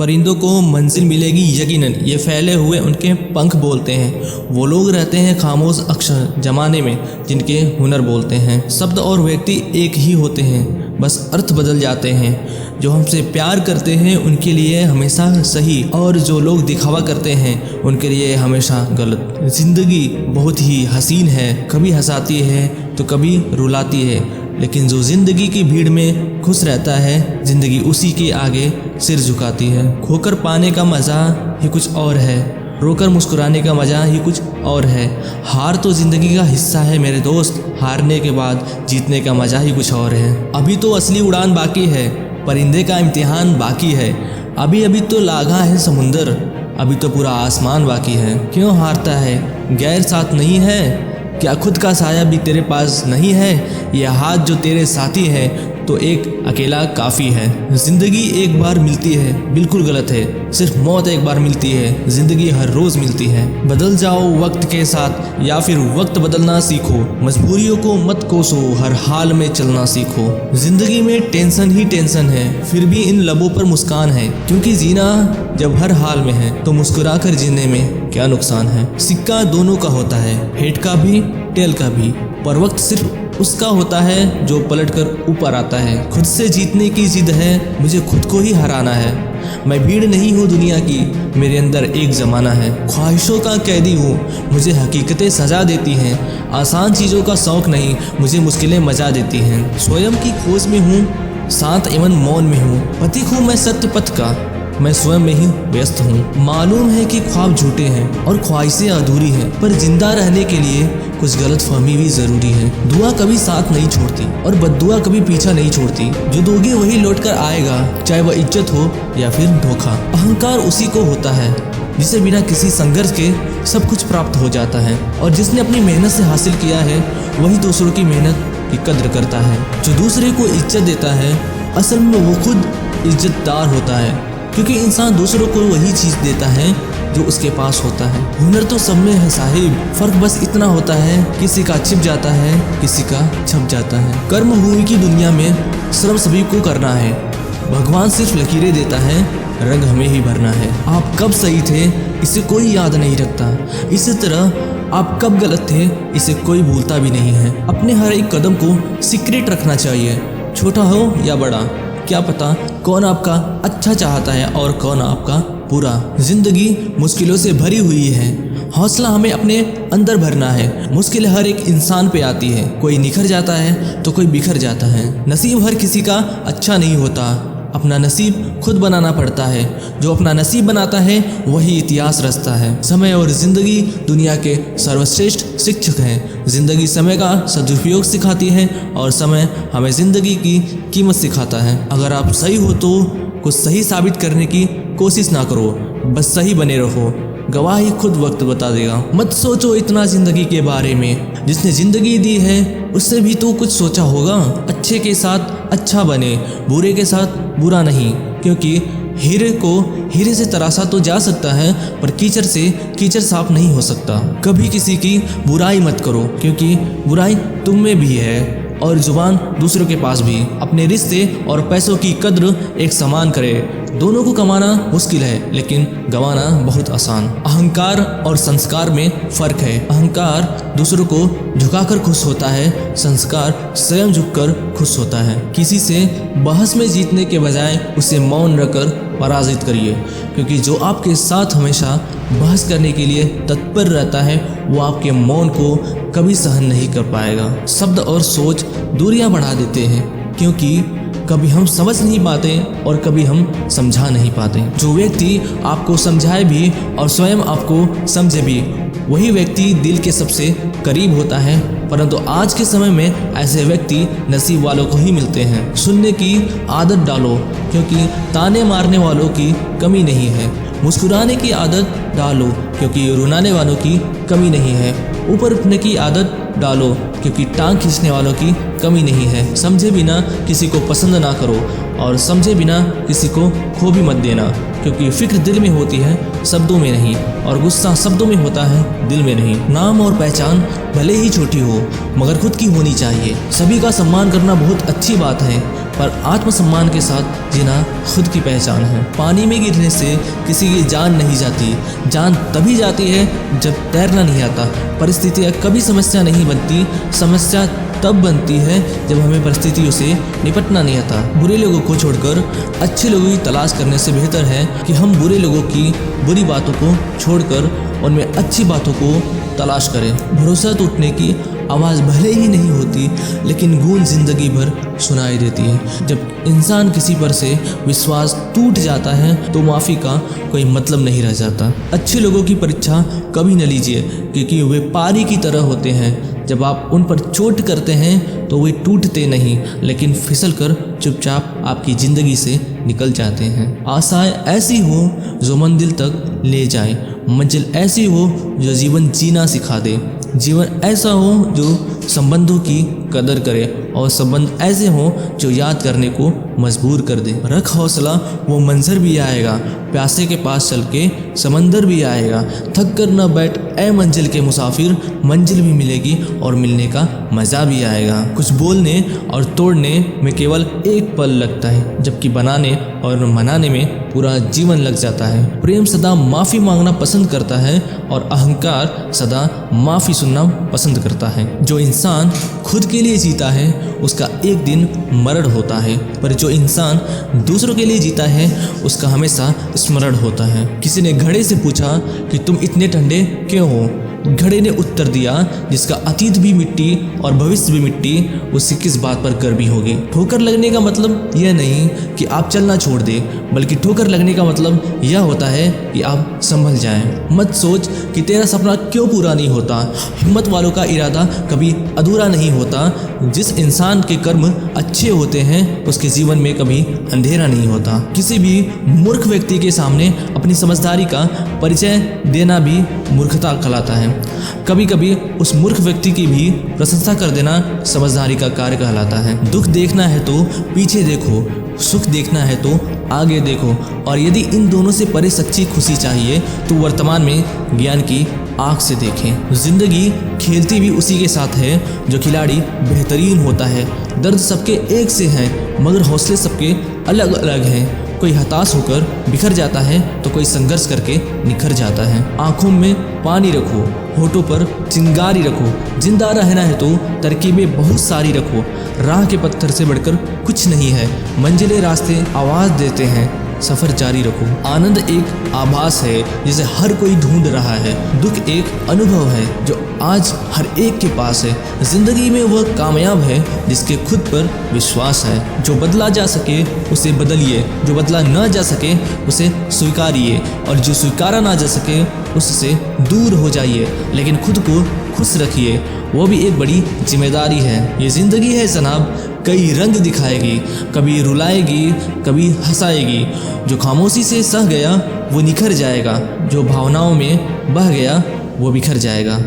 परिंदों को मंजिल मिलेगी यकीनन, ये फैले हुए उनके पंख बोलते हैं। वो लोग रहते हैं खामोश अक्षर जमाने में जिनके हुनर बोलते हैं। शब्द और व्यक्ति एक ही होते हैं, बस अर्थ बदल जाते हैं। जो हमसे प्यार करते हैं उनके लिए हमेशा सही, और जो लोग दिखावा करते हैं उनके लिए हमेशा गलत। जिंदगी बहुत ही हसीन है, कभी हंसाती है तो कभी रुलाती है, लेकिन जो जिंदगी की भीड़ में खुश रहता है, जिंदगी उसी के आगे सिर झुकाती है। खोकर पाने का मज़ा ही कुछ और है, रोकर मुस्कुराने का मज़ा ही कुछ और है। हार तो ज़िंदगी का हिस्सा है मेरे दोस्त, हारने के बाद जीतने का मज़ा ही कुछ और है। अभी तो असली उड़ान बाकी है, परिंदे का इम्तिहान बाकी है। अभी अभी तो लागा है समुंदर, अभी तो पूरा आसमान बाकी है। क्यों हारता है? गैर साथ नहीं है क्या? खुद का साया भी तेरे पास नहीं है? यह हाथ जो तेरे साथी है तो एक अकेला काफ़ी है। ज़िंदगी एक बार मिलती है, बिल्कुल गलत है। सिर्फ मौत एक बार मिलती है, ज़िंदगी हर रोज़ मिलती है। बदल जाओ वक्त के साथ या फिर वक्त बदलना सीखो। मजबूरियों को मत कोसो, हर हाल में चलना सीखो। ज़िंदगी में टेंशन ही टेंशन है, फिर भी इन लबों पर मुस्कान है। क्योंकि जीना जब हर हाल में है तो मुस्कुरा कर जीने में क्या नुकसान है। सिक्का दोनों का होता है, हेड का भी टेल का भी, पर वक्त सिर्फ उसका होता है जो पलटकर ऊपर आता है। खुद से जीतने की जिद है, मुझे खुद को ही हराना है। मैं भीड़ नहीं हूँ दुनिया की, मेरे अंदर एक ज़माना है। ख्वाहिशों का कैदी हूँ, मुझे हकीकतें सजा देती हैं। आसान चीज़ों का शौक़ नहीं, मुझे मुश्किलें मजा देती हैं। स्वयं की खोज में हूँ, शांत एवं मौन में हूँ। पथिक हूँ मैं सत्य पथ का, मैं स्वयं में ही व्यस्त हूँ। मालूम है कि ख्वाब झूठे हैं और ख्वाहिशें अधूरी हैं, पर जिंदा रहने के लिए कुछ गलतफहमी भी जरूरी है। दुआ कभी साथ नहीं छोड़ती और बद्दुआ कभी पीछा नहीं छोड़ती। जो दोगे वही लौट कर आएगा, चाहे वह इज्जत हो या फिर धोखा। अहंकार उसी को होता है जिसे बिना किसी संघर्ष के सब कुछ प्राप्त हो जाता है, और जिसने अपनी मेहनत से हासिल किया है वही दूसरों की मेहनत की कद्र करता है। जो दूसरे को इज्जत देता है असल में वो खुद इज्जतदार होता है, क्योंकि इंसान दूसरों को वही चीज़ देता है जो उसके पास होता है। हुनर तो सब में है साहिब, फर्क बस इतना होता है किसी का छिप जाता है, किसी का छप जाता है। कर्म भूमि की दुनिया में श्रम सभी को करना है, भगवान सिर्फ लकीरें देता है, रंग हमें ही भरना है। आप कब सही थे इसे कोई याद नहीं रखता, इसी तरह आप कब गलत थे इसे कोई भूलता भी नहीं है। अपने हर एक कदम को सीक्रेट रखना चाहिए, छोटा हो या बड़ा। क्या पता कौन आपका अच्छा चाहता है और कौन आपका बुरा। जिंदगी मुश्किलों से भरी हुई है, हौसला हमें अपने अंदर भरना है। मुश्किल हर एक इंसान पे आती है, कोई निखर जाता है तो कोई बिखर जाता है। नसीब हर किसी का अच्छा नहीं होता, अपना नसीब खुद बनाना पड़ता है। जो अपना नसीब बनाता है वही इतिहास रचता है। समय और ज़िंदगी दुनिया के सर्वश्रेष्ठ शिक्षक हैं। ज़िंदगी समय का सदुपयोग सिखाती है और समय हमें ज़िंदगी की कीमत सिखाता है। अगर आप सही हो तो कुछ सही साबित करने की कोशिश ना करो, बस सही बने रहो, गवाही खुद वक्त बता देगा। मत सोचो इतना ज़िंदगी के बारे में, जिसने ज़िंदगी दी है उससे भी तो कुछ सोचा होगा। अच्छे के साथ अच्छा बने, बुरे के साथ बुरा नहीं, क्योंकि हीरे को हीरे से तराशा तो जा सकता है, पर कीचड़ से कीचड़ साफ नहीं हो सकता। कभी किसी की बुराई मत करो, क्योंकि बुराई तुम में भी है और जुबान दूसरों के पास भी। अपने रिश्ते और पैसों की कद्र एक समान करे। दोनों को कमाना मुश्किल है लेकिन गंवाना बहुत आसान। अहंकार और संस्कार में फ़र्क है। अहंकार दूसरों को झुकाकर खुश होता है, संस्कार स्वयं झुककर खुश होता है। किसी से बहस में जीतने के बजाय उसे मौन रखकर पराजित करिए, क्योंकि जो आपके साथ हमेशा बहस करने के लिए तत्पर रहता है वो आपके मौन को कभी सहन नहीं कर पाएगा। शब्द और सोच दूरियां बढ़ा देते हैं, क्योंकि कभी हम समझ नहीं पाते और कभी हम समझा नहीं पाते। जो व्यक्ति आपको समझाए भी और स्वयं आपको समझे भी, वही व्यक्ति दिल के सबसे करीब होता है। परंतु आज के समय में ऐसे व्यक्ति नसीब वालों को ही मिलते हैं। सुनने की आदत डालो, क्योंकि ताने मारने वालों की कमी नहीं है। मुस्कुराने की आदत डालो, क्योंकि रुलाने वालों की कमी नहीं है। ऊपर उठने की आदत डालो, क्योंकि टांग खींचने वालों की कमी नहीं है। समझे बिना किसी को पसंद ना करो और समझे बिना किसी को खो भी मत देना, क्योंकि फिक्र दिल में होती है शब्दों में नहीं, और गुस्सा शब्दों में होता है दिल में नहीं। नाम और पहचान भले ही छोटी हो मगर खुद की होनी चाहिए। सभी का सम्मान करना बहुत अच्छी बात है, पर आत्मसम्मान के साथ जीना खुद की पहचान है। पानी में गिरने से किसी की जान नहीं जाती, जान तभी जाती है जब तैरना नहीं आता। परिस्थितियाँ कभी समस्या नहीं बनती, समस्या तब बनती है जब हमें परिस्थितियों से निपटना नहीं आता। बुरे लोगों को छोड़कर अच्छे लोगों की तलाश करने से बेहतर है कि हम बुरे लोगों की बुरी बातों को छोड़कर उनमें अच्छी बातों को तलाश करें। भरोसा टूटने की आवाज़ भले ही नहीं होती, लेकिन गूंज जिंदगी भर सुनाई देती है। जब इंसान किसी पर से विश्वास टूट जाता है तो माफ़ी का कोई मतलब नहीं रह जाता। अच्छे लोगों की परीक्षा कभी न लीजिए, क्योंकि वे पारी की तरह होते हैं। जब आप उन पर चोट करते हैं तो वे टूटते नहीं, लेकिन फिसल कर चुपचाप आपकी ज़िंदगी से निकल जाते हैं। आशाएं ऐसी हो जो मंजिल तक ले जाए, मंजिल ऐसी हो जो जीवन जीना सिखा दे, जीवन ऐसा हो जो संबंधों की कदर करे, और संबंध ऐसे हों जो याद करने को मजबूर कर दे। रख हौसला, वो मंजर भी आएगा, प्यासे के पास चल के समंदर भी आएगा। थक कर न बैठ ए मंजिल के मुसाफिर, मंजिल भी मिलेगी और मिलने का मज़ा भी आएगा। कुछ बोलने और तोड़ने में केवल एक पल लगता है, जबकि बनाने और मनाने में पूरा जीवन लग जाता है। प्रेम सदा माफ़ी मांगना पसंद करता है और अहंकार सदा माफ़ी सुनना पसंद करता है। जो इंसान खुद के लिए जीता है उसका एक दिन मरण होता है, पर जो इंसान दूसरों के लिए जीता है उसका हमेशा स्मरण होता है। किसी ने घड़े से पूछा कि तुम इतने ठंडे क्यों हो? घड़े ने उत्तर दिया, जिसका अतीत भी मिट्टी और भविष्य भी मिट्टी, उससे किस बात पर गर्मी होगी। ठोकर लगने का मतलब यह नहीं कि आप चलना छोड़ दें, बल्कि ठोकर लगने का मतलब यह होता है कि आप संभल जाएं। मत सोच कि तेरा सपना क्यों पूरा नहीं होता। हिम्मत वालों का इरादा कभी अधूरा नहीं होता। जिस इंसान के कर्म अच्छे होते हैं उसके जीवन में कभी अंधेरा नहीं होता। किसी भी मूर्ख व्यक्ति के सामने अपनी समझदारी का परिचय देना भी मूर्खता कहलाता है। कभी कभी उस मूर्ख व्यक्ति की भी प्रशंसा कर देना समझदारी का कार्य कहलाता है। दुख देखना है तो पीछे देखो, सुख देखना है तो आगे देखो, और यदि इन दोनों से परे सच्ची खुशी चाहिए तो वर्तमान में ज्ञान की आँख से देखें। जिंदगी खेलती भी उसी के साथ है जो खिलाड़ी बेहतरीन होता है। दर्द सबके एक से हैं, मगर हौसले सबके अलग अलग हैं। कोई हताश होकर बिखर जाता है तो कोई संघर्ष करके निखर जाता है। आँखों में पानी रखो, होठों पर चिंगारी रखो। जिंदा रहना है तो तरकीबें बहुत सारी रखो। राह के पत्थर से बढ़कर कुछ नहीं है। मंजिलें रास्ते आवाज़ देते हैं, सफ़र जारी रखो। आनंद एक आभास है जिसे हर कोई ढूंढ रहा है। दुख एक अनुभव है जो आज हर एक के पास है। जिंदगी में वह कामयाब है जिसके खुद पर विश्वास है। जो बदला जा सके उसे बदलिए, जो बदला न जा सके उसे स्वीकारिए, और जो स्वीकारा ना जा सके उससे दूर हो जाइए। लेकिन खुद को खुश रखिए, वो भी एक बड़ी जिम्मेदारी है। ये ज़िंदगी है जनाब, कई रंग दिखाएगी, कभी रुलाएगी, कभी हंसाएगी। जो खामोशी से सह गया वो निखर जाएगा, जो भावनाओं में बह गया वो बिखर जाएगा।